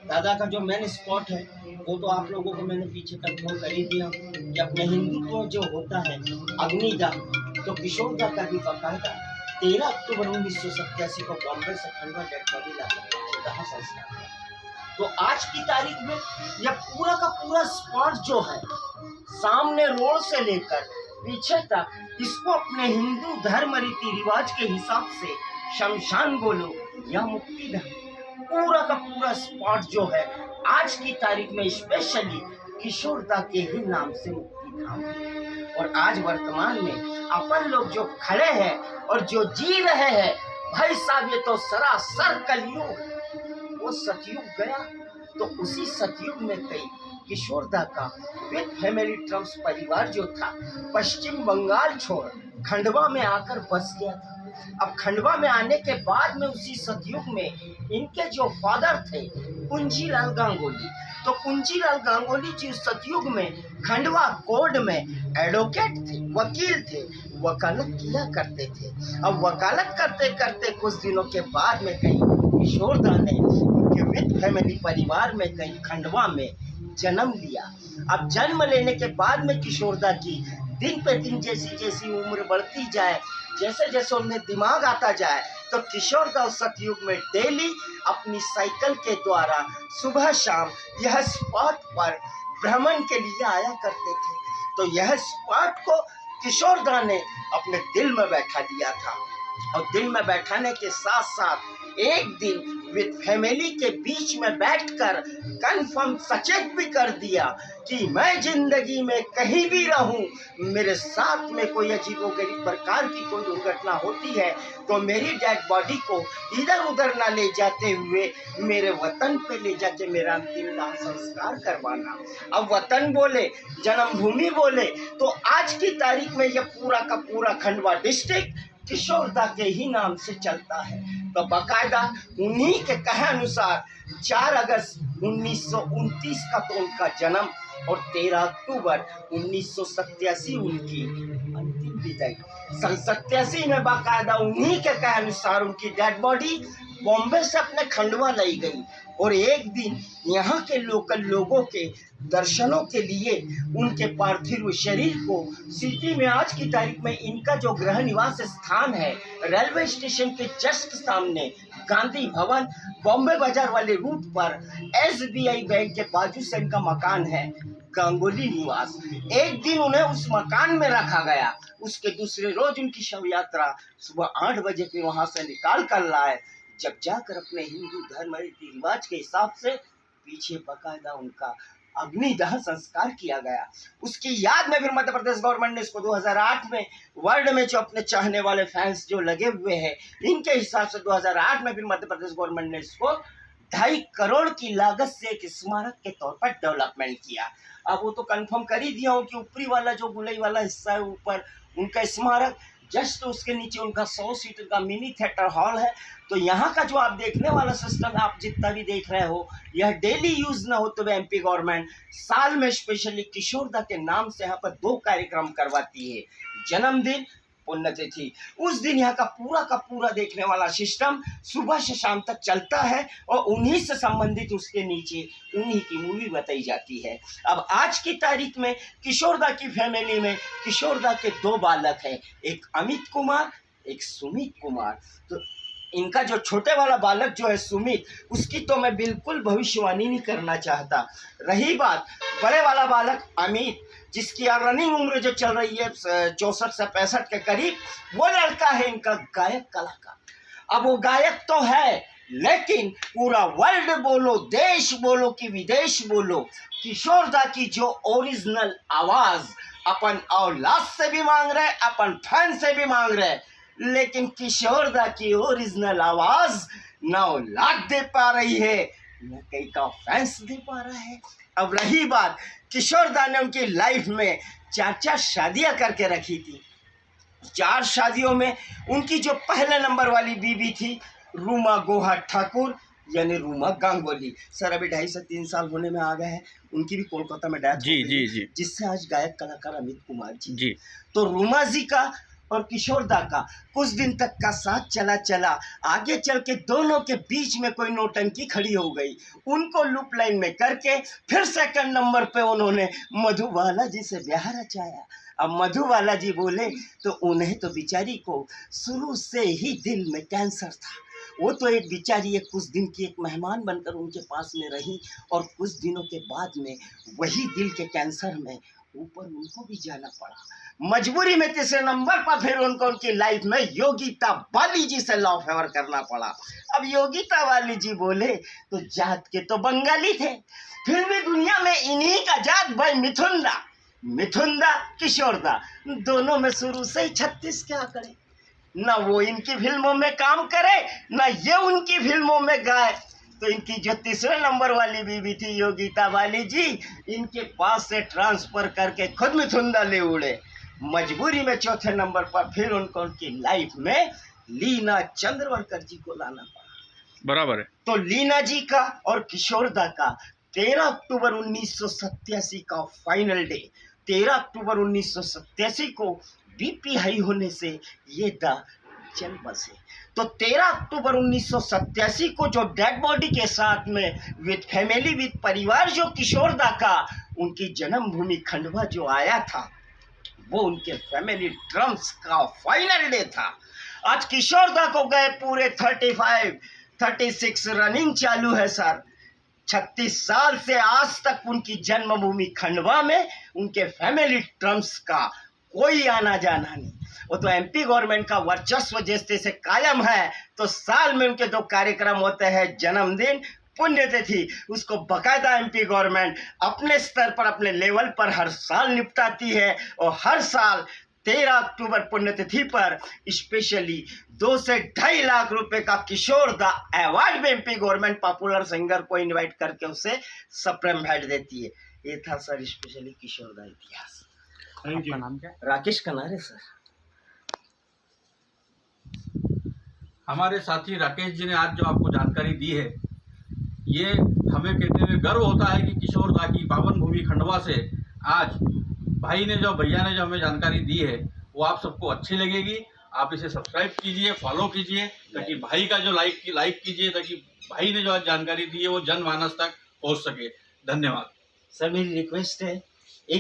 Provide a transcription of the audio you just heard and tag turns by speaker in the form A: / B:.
A: दादा का जो मेन स्पॉट है वो तो आप लोगों को मैंने पीछे कंफर्म कर ही दिया कि अपने हिंदुत्व जो होता है अग्निदाह, तो किशोर दा का भी बाकायदा 13 अक्टूबर 1987 को बॉम्बे से खंडवा डेड बॉडी लाकर दाह संस्कार हुआ। तो आज की तारीख में यह पूरा का पूरा स्पॉट जो है सामने रोड से लेकर पीछे तक, इसको अपने हिंदू धर्म रीति रिवाज के हिसाब से शमशान बोलो या मुक्तिधाम, पूरा का पूरा स्पॉट जो है आज की तारीख में स्पेशली किशोरदा के ही नाम से मुक्तिधाम। और आज वर्तमान में अपन लोग जो खड़े हैं और जो जी रहे हैं, भाई साहब ये तो सरासर कलयुग। वो सतयुग गया तो उसी सतयुग में कई किशोरदा का विद फैमिली ट्रम्प्स परिवार जो था पश्चिम बंगाल छोड़ खंडवा में आकर बस गया था। अब खंडवा में आने के बाद में उसी सतयुग में इनके जो फादर थे कुंजीलाल गांगुली, तो कुंजीलाल गांगुली जी उस सतयुग में खंडवा कोर्ट में एडवोकेट थे, वकील थे, वकालत किया करते थे। अब वकालत करते करते कुछ दिनों के बाद में कहीं किशोरदा ने उनके विद फैमिली परिवार में कहीं खंडवा में जन्म लिया। अब जन्म लेने के बाद में किशोरदा की दिन पे दिन जैसी जैसी उम्र बढ़ती जाए, जैसे जैसे उनमें दिमाग आता जाए, तो किशोरदा उस सतयुग में डेली अपनी साइकिल के द्वारा सुबह शाम यह स्पॉट पर भ्रमण के लिए आया करते थे। तो यह स्पॉट को किशोरदा ने अपने दिल में बैठा लिया था। और दिल में बैठाने के साथ साथ एक दिन विद फैमिली के बीच में बैठकर कंफर्म सचेत भी कर दिया कि मैं जिंदगी में कहीं भी रहूं, मेरे साथ में कोई अजीबोगरीब प्रकार की कोई दुर्घटना होती है तो मेरी डेड बॉडी को इधर उधर ना ले जाते हुए मेरे वतन पे ले जाके मेरा अंतिम दाह संस्कार करवाना। अब वतन बोले, जन्मभूमि बोले, तो आज की तारीख में यह पूरा का पूरा खंडवा डिस्ट्रिक्ट किशोरदा के ही नाम से चलता है। तो बाकायदा उन्हीं के कहे अनुसार 4 अगस्त 1929 का तो उनका जन्म और 13 अक्टूबर 1987 उनकी अंतिम विदाई। सन 87 में बाकायदा उन्हीं के कहे अनुसार उनकी डेड बॉडी बॉम्बे से अपने खंडवा लाई गई और एक दिन यहाँ के लोकल लोगों के दर्शनों के लिए उनके पार्थिव शरीर को सिटी में आज की तारीख में इनका जो गृह निवास स्थान है रेलवे स्टेशन के जस्ट सामने गांधी भवन बॉम्बे बाजार वाले रूट पर SBI बैंक के बाजू से इनका मकान है गांगुली निवास। एक दिन उन्हें उस मकान में रखा गया, उसके दूसरे रोज उनकी शव यात्रा सुबह 8 बजे फिर वहां से निकाल कर लाए, जब जाकर अपने हिंदू धर्म रीति रिवाज के हिसाब से पीछे बकायदा उनका अग्निदाह संस्कार किया गया। उसकी याद में फिर मध्य प्रदेश गवर्नमेंट ने इसको 2008 में वर्ल्ड में जो अपने चाहने वाले फैंस जो लगे हुए हैं इनके हिसाब से 2008 में फिर मध्य प्रदेश गवर्नमेंट ने इसको 2.5 करोड़ की लागत से एक स्मारक के तौर पर डेवलपमेंट किया। अब वो तो कंफर्म कर ही दिया हूँ कि ऊपरी वाला जो गुलई वाला हिस्सा है ऊपर उनका स्मारक, जस्ट उसके नीचे उनका 100 सीटर का मिनी थिएटर हॉल है। तो यहाँ का जो आप देखने वाला सिस्टम आप जितना भी देख रहे हो यह डेली यूज ना होते हुए MP गवर्नमेंट साल में स्पेशली किशोरदा के नाम से यहाँ पर 2 कार्यक्रम करवाती है, जन्मदिन, पुण्यतिथि। उस दिन यहाँ का पूरा देखने वाला सिस्टम सुबह से शाम तक चलता है और उन्हीं से संबंधित उसके नीचे उन्हीं की मूवी बताई जाती है। अब आज की तारीख में किशोरदा की फैमिली में किशोरदा के 2 बालक हैं, एक अमित कुमार, एक सुमित कुमार। तो इनका जो छोटे वाला बालक जो है सुमित, उसकी तो मैं बिल्कुल भविष्यवाणी नहीं करना चाहता। रही बात बड़े वाला बालक अमित, जिसकी रनिंग उम्र जो चल रही है 64 से 65 के करीब, वो लड़का है इनका गायक कलाकार। अब वो गायक तो है लेकिन पूरा वर्ल्ड बोलो, देश बोलो कि विदेश बोलो, किशोरदा की जो ओरिजिनल आवाज अपन औलाद से भी मांग रहे, अपन फैन से भी मांग रहे, लेकिन किशोरदा की ओरिजिनल आवाज ना औलाद दे पा रही है न कहीं का फैंस दे पा रहा है। अब रही बात, किशोरदा ने उनकी लाइफ में 4 शादियां करके रखी थी। 4 शादियों में उनकी जो पहले नंबर वाली बीवी थी रूमा गोहा ठाकुर यानी रूमा गांगुली, सर अभी 2.5 से 3 साल होने में आ गए हैं, उनकी भी कोलकाता में डेथ हो गई, जिससे आज गायक कलाकार अमित कुमार जी। तो रूमा जी का और किशोरदा का कुछ दिन तक का साथ चला आगे चल के दोनों के बीच में कोई नौटंकी खड़ी हो गई। उनको लूप लाइन में करके फिर सेकंड नंबर पे उन्होंने मधुबाला जी से ब्याह रचाया। अब मधुबाला जी बोले तो उन्हें तो बेचारी को शुरू से ही दिल में कैंसर था। वो तो एक बेचारी कुछ दिन की एक मेहमान बनकर उनके पास में रही और कुछ दिनों के बाद में वही दिल के कैंसर में ऊपर उनको भी जाना पड़ा। मजबूरी में तीसरे नंबर पर फिर उनको उनकी लाइफ में योगिता वाली जी से लव फेवर करना पड़ा। अब योगिता वाली जी बोले तो जात के तो बंगाली थे, फिर भी दुनिया में इन्हीं का जात भाई मिथुनदा किशोरदा दोनों में शुरू से ही 36 के आंकड़े। ना वो इनकी फिल्मों में काम करे ना ये उनकी फिल्मों में गाए। तो इनकी जो तीसरे नंबर वाली बीवी थी योगिता वाली जी, इनके पास से ट्रांसफर करके खुद मिथुनदा ले उड़े। मजबूरी में चौथे नंबर पर फिर उनको उनकी लाइफ में लीना चंद्रवरकर जी को लाना पड़ा।
B: बराबर है।
A: तो लीना जी का और किशोरदा का 13 अक्टूबर 1987 का फाइनल डे, 13 अक्टूबर 1987 को बीपी हाई होने से ये चल बसे। तो 13 अक्टूबर 1987 को जो डेड बॉडी के साथ में विद फैमिली विद परिवार जो किशोरदा का उनकी जन्मभूमि खंडवा जो आया था, वो उनके फैमिली ड्रम्स का फाइनल डे था। आज किशोरदा को गए पूरे 36 रनिंग चालू है सर। 36 साल से आज तक उनकी जन्मभूमि खंडवा में उनके फैमिली ड्रम्स का कोई आना जाना नहीं। वो तो एमपी गवर्नमेंट का वर्चस्व जैसे से कायम है। तो साल में उनके 2 कार्यक्रम होते हैं, जन्मदिन, पुण्यतिथि, उसको बकायदा एमपी गवर्नमेंट अपने स्तर पर अपने लेवल पर हर साल निपटाती है। और हर साल 13 अक्टूबर पुण्यतिथि पर स्पेशली 2 से 2.5 लाख रुपए का किशोरदा अवार्ड में एमपी गवर्नमेंट पॉपुलर सिंगर को इनवाइट करके उसे सप्रेम भेंट देती है। ये था सर स्पेशली किशोरदा इतिहास।
B: Thank you. नाम क्या?
A: राकेश कनारे सर।
B: हमारे साथी राकेश जी ने आज जो आपको जानकारी दी है, ये हमें कहते हुए गर्व होता है कि किशोरदा की पावन भूमि खंडवा से आज भैया ने जो हमें जानकारी दी है वो आप सबको अच्छी लगेगी। आप इसे सब्सक्राइब कीजिए, फॉलो कीजिए, ताकि भाई का जो लाइक कीजिए, ताकि भाई ने जो आज जानकारी दी है वो जनमानस तक पहुंच सके। धन्यवाद
A: सर। मेरी रिक्वेस्ट है